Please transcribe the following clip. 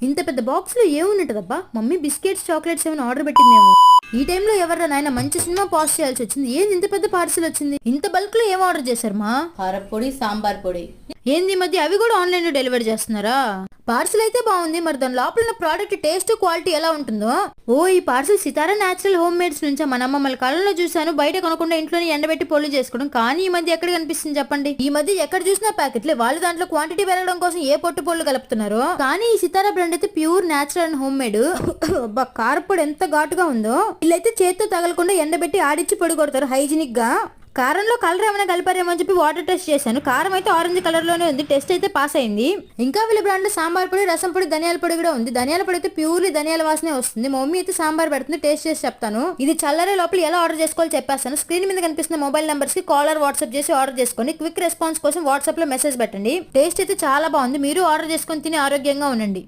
ఇంత పెద్ద బాక్స్ లో ఏముంటదబ్బా? మమ్మీ బిస్కెట్స్ చాక్లెట్స్ ఏమైనా ఆర్డర్ పెట్టిందేమో. ఈ టైంలో ఎవరా నాయన మంచి సినిమా పాజ్ చేయాల్సి వచ్చింది. ఏంది ఇంత పెద్ద పార్సల్ వచ్చింది? ఇంత బల్క్ లో ఏం ఆర్డర్ చేశారు మా? కారపొడి, సాంబార్ పొడి. ఏంది ఈ మధ్య అవి కూడా ఆన్లైన్ లో డెలివరీ చేస్తున్నారా? పార్సల్ అయితే బాగుంది, మరి దాని లోపల ఉన్న ప్రోడక్ట్ టేస్ట్ క్వాలిటీ ఎలా ఉంటుందో. ఓ, ఈ పార్సల్ సితారా న్యాచురల్ హోమ్ మేడ్స్ నుంచి. మన అమ్మమ్మల కాలంలో చూసాను బయట కొనకుండా ఇంట్లోనే ఎండబెట్టి పొల్లు చేసుకోవడం. కానీ ఈ మధ్య ఎక్కడ కనిపిస్తుంది చెప్పండి? ఈ మధ్య ఎక్కడ చూసినా ప్యాకెట్లే. వాళ్ళు దాంట్లో క్వాంటిటీ పెరగడం కోసం ఏ పొట్టు పొల్లు కలుపుతున్నారు. కానీ ఈ సితారా బ్రాండ్ అయితే pure natural and home made. కారపొడి ఎంత ఘాటుగా ఉందో. వీళ్ళైతే చేత్తో తగలకుండా ఎండబెట్టి ఆడిచ్చి పొడి కొడతారు హైజీనిక్ గా. కారంలో కలర్ ఏమైనా కలిపారేమో అని చెప్పి వాటర్ టెస్ట్ చేశాను. కారం అయితే ఆరెంజ్ కలర్ లోనే ఉంది. టెస్ట్ అయితే పాస్ అయింది. ఇంకా వీళ్ళ బ్రాండ్ లో సాంబార్ పొడి, రసం పొడి, ధనియాల పొడి కూడా ఉంది. ధనియాల పొడి అయితే ప్యూర్లీ ధనియాల వాసనే వస్తుంది. మా మమ్మీ అయితే సాంబార్ పెడుతుంది, టేస్ట్ చేసి చెప్తాను. ఇది చల్లరే లోపల ఎలా ఆర్డర్ చేసుకోవాలో చెప్పేస్తాను. స్క్రీన్ మీద కనిపిస్తున్న మొబైల్ నెంబర్స్ కి కాలర్ వాట్సాప్ చేసి ఆర్డర్ చేసుకోండి. క్విక్ రెస్పాన్స్ కోసం వాట్సాప్ లో మెసేజ్ పెట్టండి. టేస్ట్ అయితే చాలా బాగుంది. మీరు ఆర్డర్ చేసుకొని తిని ఆరోగ్యంగా ఉండండి.